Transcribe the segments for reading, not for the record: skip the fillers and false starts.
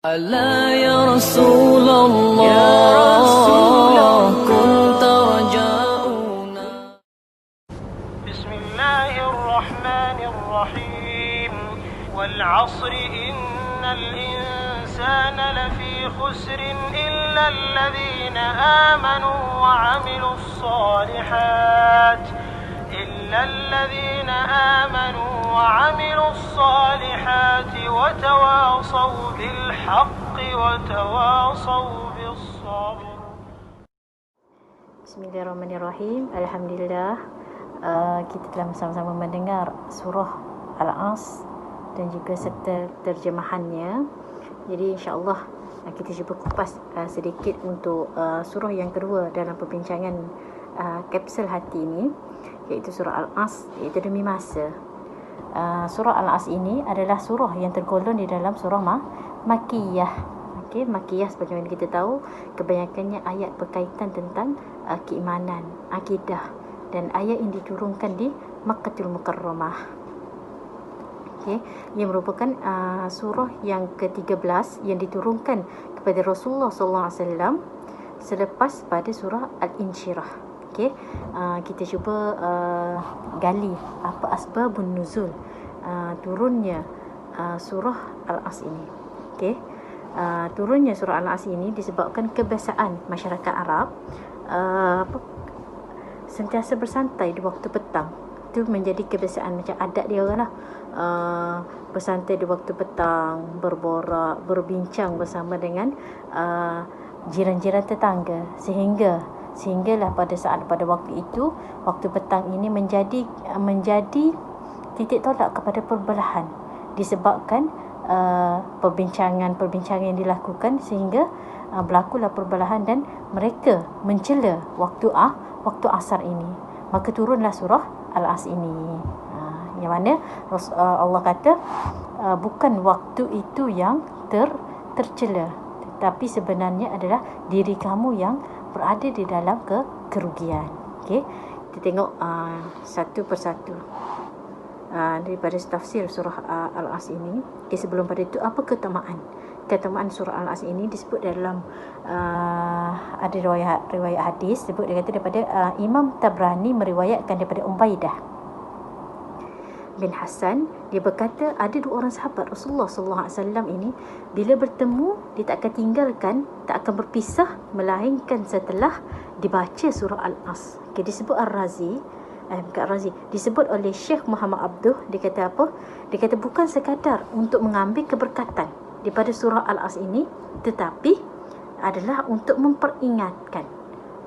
ألا يا رسول الله كنت رجاؤنا. بسم الله الرحمن الرحيم والعصر إن الإنسان لفي خسر إلا الذين آمنوا وعملوا الصالحات وتواصوا بالحق وتواصوا بالصبر. Bismillahirrahmanirrahim. Alhamdulillah, kita telah bersama-sama mendengar surah Al-As dan juga serta terjemahannya. Jadi insya-Allah kita cuba kupas sedikit untuk surah yang kedua dalam perbincangan kapsul hati ini, iaitu surah Al-As, iaitu demi masa. Surah Al-As ini adalah surah yang tergolong di dalam surah Makkiyah. Makkiyah sebagaimana kita tahu, kebanyakannya ayat berkaitan tentang keimanan, akidah, dan ayat yang diturunkan di Makkahul Mukarramah. Yang merupakan surah yang ke-13 yang diturunkan kepada Rasulullah SAW selepas pada surah Al-Insyirah. Kita cuba gali apa asbabun nuzul turunnya surah Al-As ini. Turunnya surah Al-As ini disebabkan kebiasaan masyarakat Arab sentiasa bersantai di waktu petang. Itu menjadi kebiasaan, macam adat dia orang lah. Bersantai di waktu petang, berborak, berbincang bersama dengan jiran-jiran tetangga, sehinggalah pada waktu itu, waktu petang ini menjadi titik tolak kepada perbelahan, disebabkan perbincangan yang dilakukan, sehingga berlakulah perbelahan dan mereka mencela waktu asar ini. Maka turunlah surah Al-As ini, yang mana Allah kata bukan waktu itu yang tercela, tetapi sebenarnya adalah diri kamu yang berada di dalam kerugian. Kita tengok satu persatu daripada tafsir surah Al-As ini. Sebelum pada itu, apa keutamaan surah Al-As ini disebut dalam ada riwayat hadis, sebut dia kata daripada Imam Tabrani meriwayatkan daripada Ubaidah bin Hasan. Dia berkata, ada dua orang sahabat Rasulullah SAW ini, bila bertemu dia tak akan tinggalkan, tak akan berpisah melainkan setelah dibaca surah Al-As. Disebut Ar-Razi, disebut oleh Syekh Muhammad Abduh. Dia kata apa? Dia kata bukan sekadar untuk mengambil keberkatan daripada surah Al-As ini, tetapi adalah untuk memperingatkan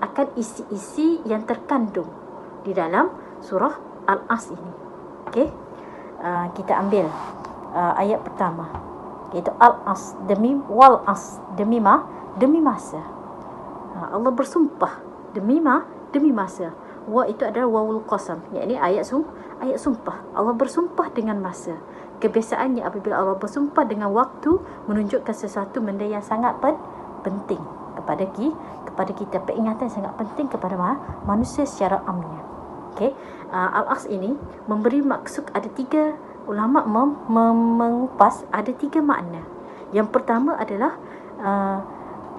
akan isi-isi yang terkandung di dalam surah Al-As ini. Kita ambil ayat pertama, iaitu Al-As, demi wal-as, demi masa. Allah bersumpah demi masa. Wa itu adalah wawul qasam, yakni ayat sumpah. Allah bersumpah dengan masa. Kebiasaannya apabila Allah bersumpah dengan waktu, menunjukkan sesuatu benda yang sangat penting kepada kita, peringatan sangat penting kepada manusia secara amnya. Al-As ini memberi maksud, ada tiga ulama mengupas, ada tiga makna. Yang pertama adalah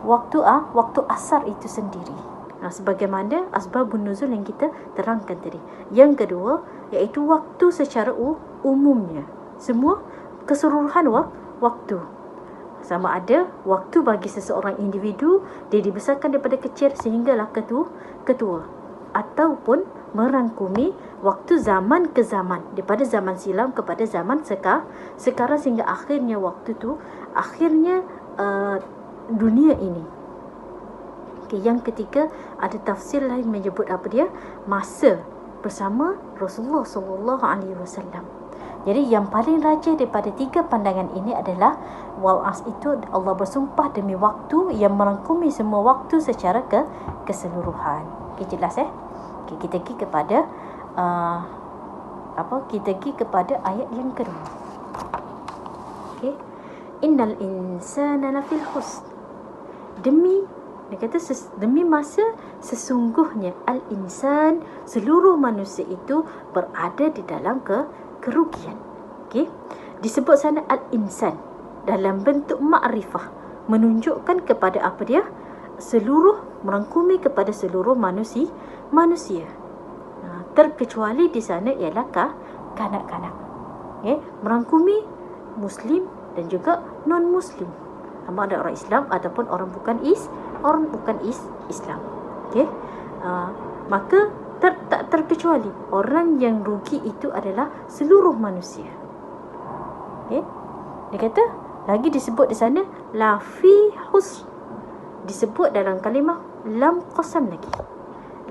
waktu asar itu sendiri, sebagaimana asbabun nuzul yang kita terangkan tadi. Yang kedua iaitu waktu secara umumnya, semua keseluruhan waktu, sama ada waktu bagi seseorang individu, dia dibesarkan daripada kecil sehinggalah ketua, ataupun merangkumi waktu zaman ke zaman, daripada zaman silam kepada zaman sekarang, sehingga akhirnya waktu tu, akhirnya dunia ini. Yang ketiga, ada tafsir lain menyebut apa dia? Masa bersama Rasulullah SAW. Jadi yang paling rajih daripada tiga pandangan ini adalah wal-as itu Allah bersumpah demi waktu yang merangkumi semua waktu secara keseluruhan. Jelas kita pergi kepada kita pergi kepada ayat yang kedua. Innal insana lafil khusr. Dia kata demi masa, sesungguhnya al-insan, seluruh manusia itu berada di dalam kerugian. Disebut sana al-insan. dalam bentuk ma'rifah, menunjukkan kepada apa dia? Merangkumi kepada seluruh manusia. Terkecuali di sana ialah kanak-kanak. Merangkumi Muslim dan juga non-Muslim, sama ada orang Islam ataupun orang bukan Islam. Maka tak terkecuali orang yang rugi itu adalah seluruh manusia. Dia kata lagi disebut di sana la fi husn, disebut dalam kalimah lam qasam lagi,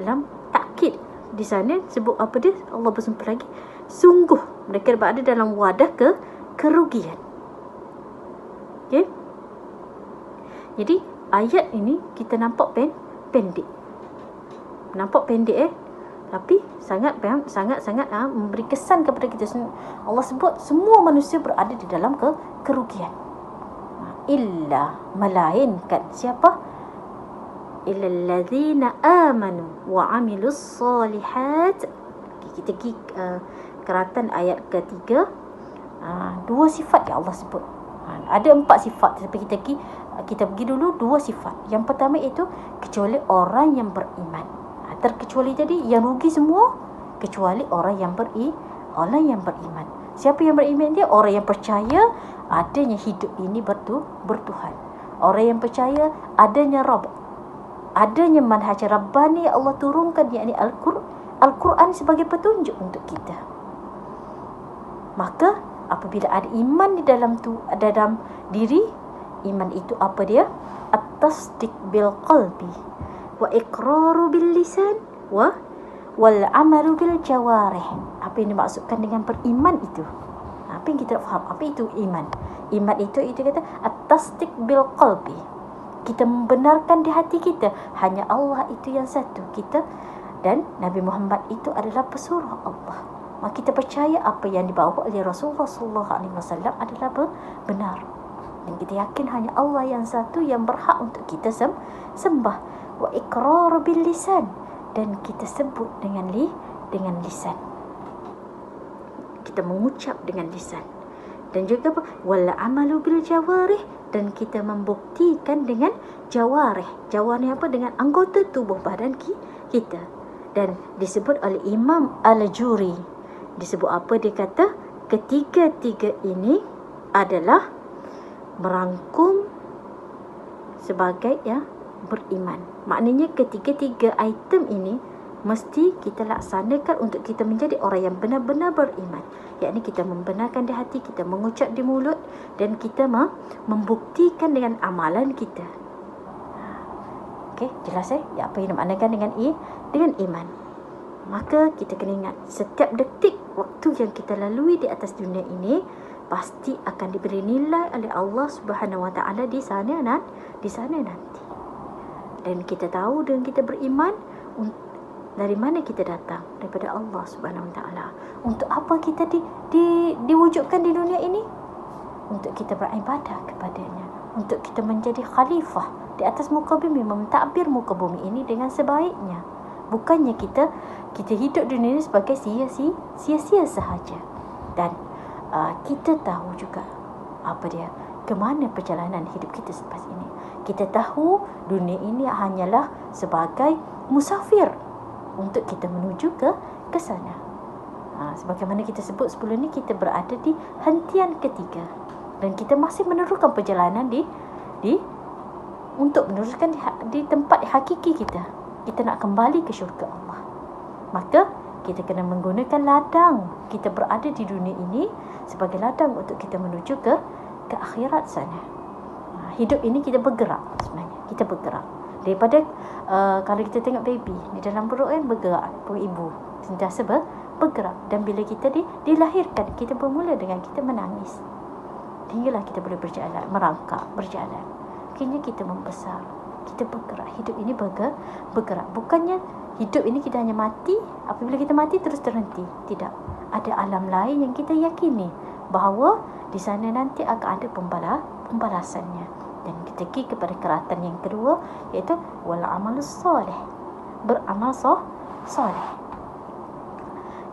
lam takkid. Di sana sebut apa dia? Allah bersumpah lagi, sungguh mereka berada dalam wadah kerugian. Jadi ayat ini kita nampak pendek. Tapi sangat memberi kesan kepada kita. Allah sebut semua manusia berada di dalam kerugian. Illa, melainkan siapa? Illa allazina amanu wa amilus solihat. Kita pergi keratan ayat ketiga. Dua sifat yang Allah sebut. Ada 4 sifat, tapi kita pergi dulu 2 sifat. Yang pertama itu kecuali orang yang beriman. Terkecuali tadi yang rugi semua kecuali orang yang beriman. Siapa yang beriman dia? Orang yang percaya adanya hidup ini bertuhan. Orang yang percaya adanya Rabb, adanya manhaj Rabbani yang Allah turunkan, yakni Al-Quran sebagai petunjuk untuk kita. Maka apabila ada iman di dalam diri, iman itu apa dia? At-tasdiq bil qalbi wa iqraru bil lisan wal amalu bil jawarih. Apa yang dimaksudkan dengan beriman itu? Apa yang kita faham? Apa itu iman? Iman itu kata at-tasdiq bil qalbi. Kita membenarkan di hati kita hanya Allah itu yang satu. Kita dan Nabi Muhammad itu adalah pesuruh Allah. Maka kita percaya apa yang dibawa oleh Rasulullah SAW adalah benar. Dan kita yakin hanya Allah yang satu yang berhak untuk kita sembah. Wa iqrar bil lisan, dan kita sebut dengan lisan. Kita mengucap dengan lisan. Dan juga apa? Wal amalu bil jawarih, dan kita membuktikan dengan jawarih. Jawarih apa? Dengan anggota tubuh badan kita. Dan disebut oleh Imam Al-Juri, disebut apa? Dia kata ketiga-tiga ini adalah merangkum sebagai beriman. Maknanya ketiga-tiga item ini mesti kita laksanakan untuk kita menjadi orang yang benar-benar beriman. Yakni kita membenarkan di hati, kita mengucap di mulut, dan kita membuktikan dengan amalan kita. Okey, jelas apa yang dimaknakan dengan iman. Maka kita kena ingat, setiap detik waktu yang kita lalui di atas dunia ini pasti akan diberi nilai oleh Allah Subhanahu Wa Taala di sana nanti. Dan kita tahu dengan kita beriman, dari mana kita datang? Daripada Allah Subhanahu Wa Taala. Untuk apa kita diwujudkan di dunia ini? Untuk kita beribadah kepadanya, untuk kita menjadi khalifah di atas muka bumi, mentadbir muka bumi ini dengan sebaiknya. Bukannya kita hidup di dunia ini sebagai sia-sia sahaja. Dan kita tahu juga ke mana perjalanan hidup kita selepas ini. Kita tahu dunia ini hanyalah sebagai musafir untuk kita menuju ke sana. Sebagaimana kita sebut sebelum ni, kita berada di hentian ketiga dan kita masih meneruskan perjalanan untuk meneruskan di tempat hakiki kita. Kita nak kembali ke syurga Allah. Maka kita kena menggunakan ladang kita berada di dunia ini sebagai ladang untuk kita menuju ke akhirat sana. Hidup ini kita bergerak sebenarnya. Kita bergerak. Daripada kalau kita tengok baby di dalam perut bergerak, perut ibu sentiasa bergerak. Dan bila kita dilahirkan, kita bermula dengan kita menangis. Hinggalah kita boleh berjalan, merangkak, berjalan. Akhirnya kita membesar. Kita bergerak. Hidup ini bergerak. Bukannya hidup ini kita hanya mati, apabila kita mati terus terhenti. Tidak. Ada alam lain yang kita yakini bahawa di sana nanti akan ada pembalasannya. Dan kita pergi kepada keratan yang kedua, iaitu wal amalus soleh, beramal soleh.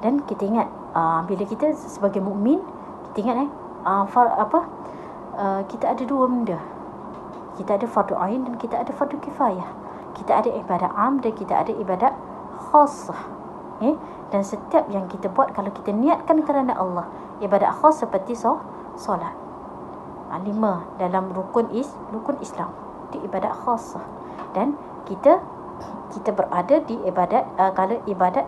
Dan kita ingat bila kita sebagai mukmin, kita ingat kita ada dua benda. Kita ada fardu ain dan kita ada fardu kifayah. Kita ada ibadat am dan kita ada ibadat khassah. Dan setiap yang kita buat, kalau kita niatkan kerana Allah, ibadat khas seperti solat. 5 dalam rukun Islam, di ibadat khassah. Dan kita berada di ibadat kalau ibadat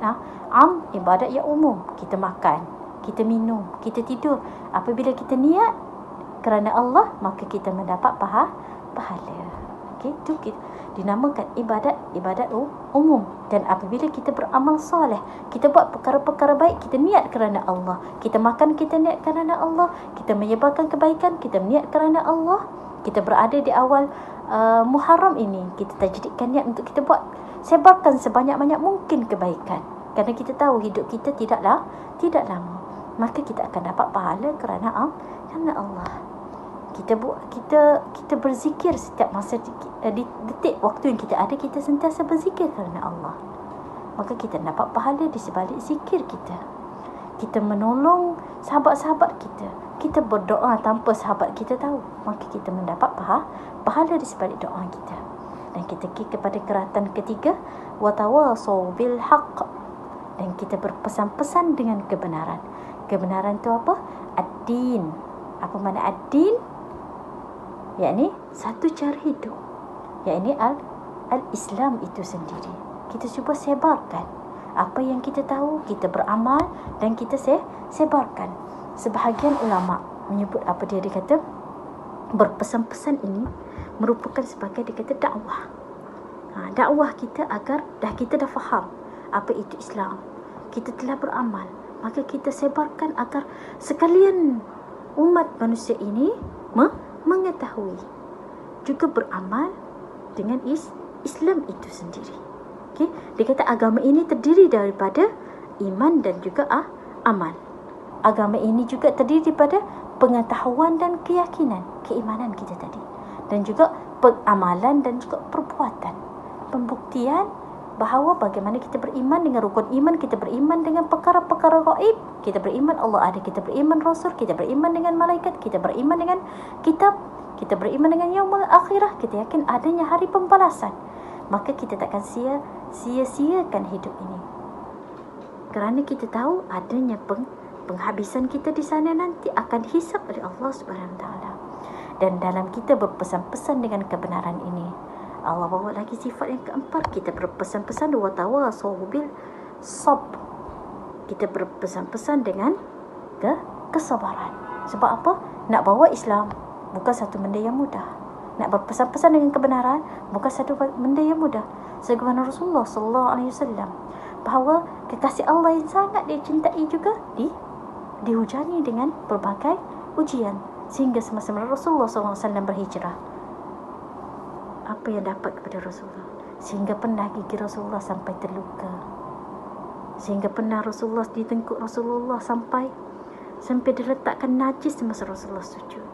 am, ibadat yang umum. Kita makan, kita minum, kita tidur. Apabila kita niat kerana Allah, maka kita mendapat pahala. Itu dinamakan ibadat umum. Dan apabila kita beramal soleh, kita buat perkara-perkara baik, kita niat kerana Allah. Kita makan, kita niat kerana Allah. Kita menyebarkan kebaikan, kita niat kerana Allah. Kita berada di awal Muharram ini, kita tajdidkan niat untuk kita buat, sebarkan sebanyak-banyak mungkin kebaikan. Kerana kita tahu hidup kita tidak lama. Maka kita akan dapat pahala kerana Allah. Kita berzikir setiap masa di detik waktu yang kita ada, kita sentiasa berzikir kerana Allah. Maka kita dapat pahala di sebalik zikir kita. Kita menolong sahabat-sahabat kita. Kita berdoa tanpa sahabat kita tahu, maka kita mendapat pahala di sebalik doa kita. Dan kita pergi kepada keratan ketiga, watawasau bil haqq. Dan kita berpesan-pesan dengan kebenaran. Kebenaran itu apa? Ad-din. Apa makna ad-din? Yakni satu cara hidup, yakni al-Islam itu sendiri. Kita cuba sebarkan apa yang kita tahu, kita beramal dan kita sebarkan. Sebahagian ulama menyebut apa dia kata, berpesan-pesan ini merupakan sebagai dia kata dakwah. Dakwah kita agar kita dah faham apa itu Islam, kita telah beramal, maka kita sebarkan agar sekalian umat manusia ini mengetahui, juga beramal dengan Islam itu sendiri. Dia kata agama ini terdiri daripada iman dan juga amal. Agama ini juga terdiri daripada pengetahuan dan keyakinan, keimanan kita tadi, dan juga pengamalan dan juga perbuatan, pembuktian bahawa bagaimana kita beriman dengan rukun iman, kita beriman dengan perkara-perkara gaib, kita beriman Allah ada, kita beriman Rasul, kita beriman dengan malaikat, kita beriman dengan kitab, kita beriman dengan yaumul akhirah, kita yakin adanya hari pembalasan. Maka kita takkan sia-siakan hidup ini, kerana kita tahu adanya penghabisan kita di sana nanti akan hisab oleh Allah Subhanahu Wa Taala. Dan dalam kita berpesan-pesan dengan kebenaran ini, Allah bawa lagi sifat yang keempat, kita berpesan-pesan wa tawasau bil sabr. Kita berpesan-pesan dengan kesabaran. Sebab apa? Nak bawa Islam bukan satu benda yang mudah. Nak berpesan-pesan dengan kebenaran bukan satu benda yang mudah. Sebagaimana Rasulullah sallallahu alaihi wasallam, bahawa kekasih Allah yang sangat dia cintai juga dihujani dengan berbagai ujian, sehingga semasa Rasulullah sallallahu alaihi wasallam berhijrah, apa yang dapat kepada Rasulullah, sehingga pernah gigi Rasulullah sampai terluka, sehingga pernah Rasulullah ditengkuk Rasulullah sampai diletakkan najis semasa Rasulullah sujud.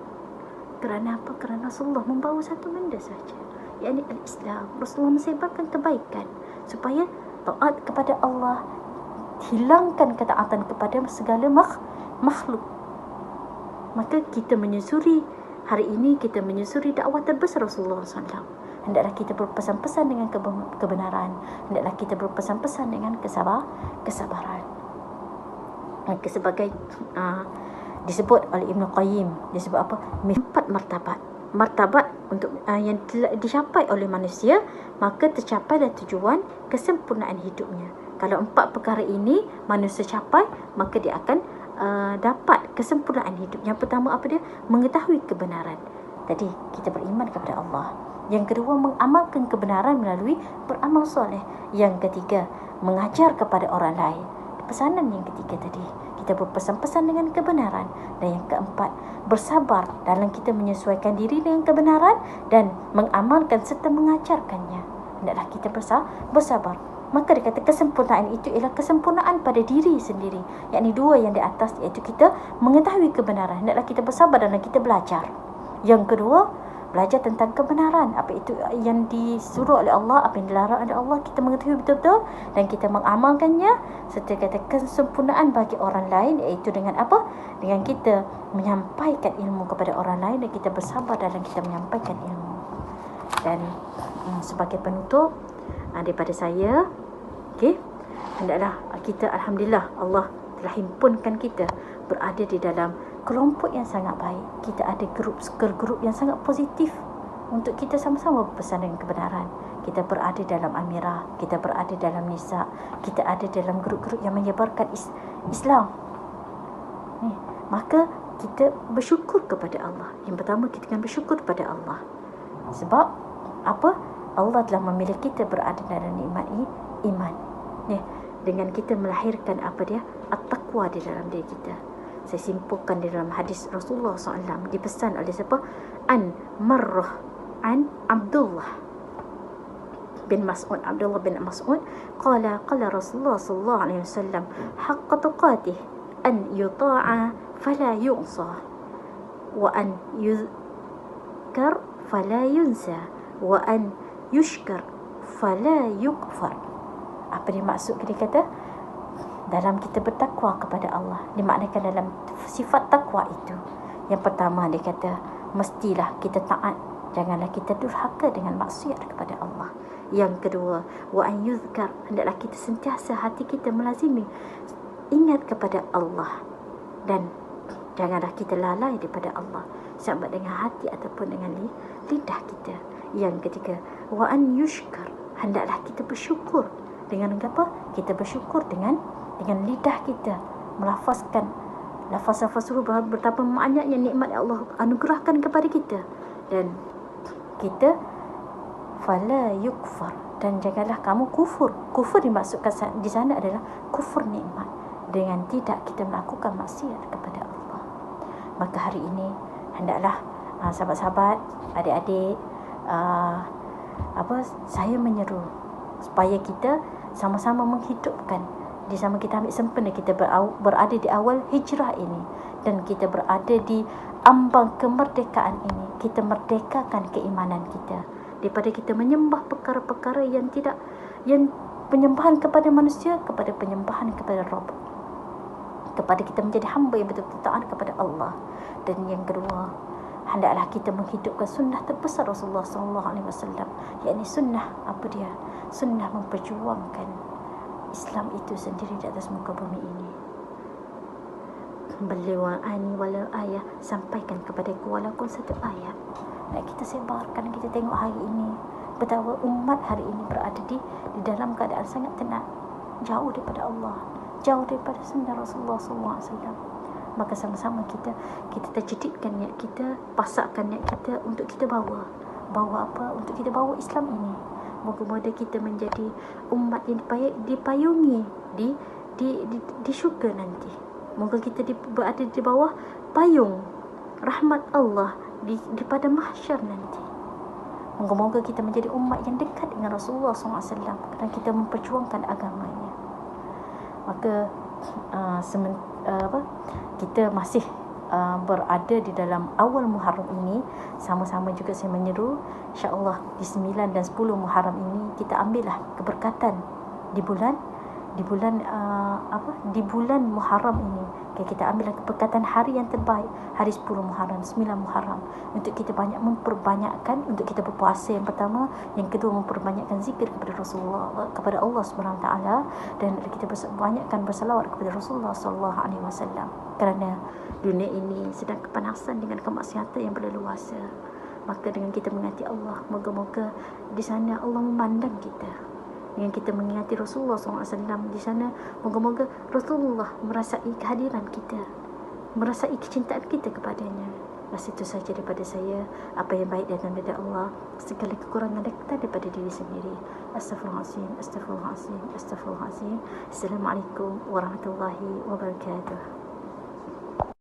Kerana apa? Kerana Rasulullah membawa satu benda saja, yakni al-Islam. Rasulullah mensebarkan kebaikan supaya taat kepada Allah, hilangkan ketaatan kepada segala makhluk. Maka kita menyusuri hari ini, kita menyusuri dakwah terbesar Rasulullah SAW. Hendaklah kita berpesan-pesan dengan kebenaran, hendaklah kita berpesan-pesan dengan kesabaran. Maka sebagai disebut oleh Ibn Qayyim, disebut apa? 4 martabat untuk yang telah dicapai oleh manusia, maka tercapailah tujuan kesempurnaan hidupnya. Kalau 4 perkara ini manusia capai, maka dia akan dapat kesempurnaan hidup. Yang pertama apa dia? Mengetahui kebenaran. Tadi kita beriman kepada Allah. Yang kedua, mengamalkan kebenaran melalui beramal soleh. Yang ketiga, mengajar kepada orang lain. Pesanan yang ketiga tadi, kita berpesan-pesan dengan kebenaran. Dan yang keempat, bersabar dalam kita menyesuaikan diri dengan kebenaran dan mengamalkan serta mengajarkannya. Hendaklah kita bersabar. Maka dia kata kesempurnaan itu ialah kesempurnaan pada diri sendiri, yakni 2 yang di atas, iaitu kita mengetahui kebenaran. Hendaklah kita bersabar dalam kita belajar. Yang kedua, belajar tentang kebenaran, apa itu yang disuruh oleh Allah, apa yang dilarang oleh Allah, kita mengetahui betul-betul dan kita mengamalkannya, serta kata kesempurnaan bagi orang lain, iaitu dengan apa? Dengan kita menyampaikan ilmu kepada orang lain dan kita bersabar dalam kita menyampaikan ilmu. Dan sebagai penutup daripada saya, okey, hendaklah kita, alhamdulillah, Allah telah himpunkan kita berada di dalam kelompok yang sangat baik. Kita ada grup yang sangat positif untuk kita sama-sama berpesan dengan kebenaran. Kita berada dalam Amirah, kita berada dalam Nisa, kita ada dalam grup-grup yang menyebarkan Islam. Maka kita bersyukur kepada Allah. Yang pertama, kita akan bersyukur kepada Allah. Sebab apa? Allah telah memilih kita berada dalam nikmat iman. Dengan kita melahirkan apa dia? At-taqwa di dalam diri kita. Saya simpulkan di dalam hadis Rasulullah SAW, dipesan oleh siapa? An Abdullah bin Mas'ud. Abdullah bin Mas'ud qala Rasulullah sallallahu alaihi wasallam, haqqa tuqatih an yuta'a fala yu'sa wa an yuzkar fala yunsa wa an yushkar fala yukfar. Apa dia maksud dia kata? Dalam kita bertakwa kepada Allah, dimaknakan dalam sifat takwa itu, yang pertama dia kata, mestilah kita taat, janganlah kita durhaka dengan maksiat kepada Allah. Yang kedua, wa an yuzkar, hendaklah kita sentiasa hati kita melazimi ingat kepada Allah, dan janganlah kita lalai daripada Allah, sama dengan hati ataupun dengan lidah kita. Yang ketiga, wa an yushkar, hendaklah kita bersyukur. Dengan apa? Kita bersyukur dengan lidah kita, melafazkan lafaz-lafaz betapa banyaknya nikmat yang Allah anugerahkan kepada kita. Dan kita fala yukfar, dan janganlah kamu kufur. Kufur dimaksudkan di sana adalah kufur nikmat, dengan tidak kita melakukan maksiat kepada Allah. Maka hari ini hendaklah sahabat-sahabat, adik-adik, saya menyeru supaya kita sama-sama menghidupkan, di sama kita ambil sempena kita berada di awal hijrah ini, dan kita berada di ambang kemerdekaan ini. Kita merdekakan keimanan kita daripada kita menyembah perkara-perkara yang penyembahan kepada manusia, kepada penyembahan kepada Rabb, kepada kita menjadi hamba yang betul-betul taat kepada Allah. Dan yang kedua, hendaklah kita menghidupkan sunnah terbesar Rasulullah SAW, yakni sunnah apa dia? Sunnah memperjuangkan Islam itu sendiri di atas muka bumi ini. Beliwa'ani walau ayah, sampaikan kepadaku walaupun satu ayat. Nak kita sebarkan, kita tengok hari ini betapa umat hari ini berada di dalam keadaan sangat tenang, jauh daripada Allah, jauh daripada sunnah Rasulullah SAW. Maka sama-sama kita terjedikkan niat kita, pasakkan niat kita untuk kita bawa apa? Untuk kita bawa Islam ini. Moga-moga kita menjadi umat yang dipayungi di syurga nanti. Moga kita berada di bawah payung rahmat Allah di pada mahsyar nanti. Moga-moga kita menjadi umat yang dekat dengan Rasulullah SAW dan kita memperjuangkan agamanya. Maka kita masih berada di dalam awal Muharram ini, sama-sama juga saya menyeru, insya-Allah di 9 dan 10 Muharram ini kita ambillah keberkatan di bulan Muharram ini. Kita ambillah keberkatan hari yang terbaik, hari 10 Muharram, 9 Muharram, untuk kita banyak memperbanyakkan, untuk kita berpuasa yang pertama, yang kedua memperbanyakkan zikir kepada Rasulullah, kepada Allah Subhanahu Wa Taala, dan kita banyakkan bersalawat kepada Rasulullah sallallahu alaihi wasallam. Kerana dunia ini sedang kepanasan dengan kemaksiatan yang berleluasa. Maka dengan kita mengingati Allah, moga-moga di sana Allah memandang kita. Dengan kita mengingati Rasulullah SAW di sana, moga-moga Rasulullah merasai kehadiran kita, merasai kecintaan kita kepadanya. Bas itu saja daripada saya. Apa yang baik datang dari Allah, segala kekurangan datang daripada diri sendiri. Astaghfirullahaladzim, astaghfirullahaladzim, astaghfirullahaladzim. Assalamualaikum warahmatullahi wabarakatuh.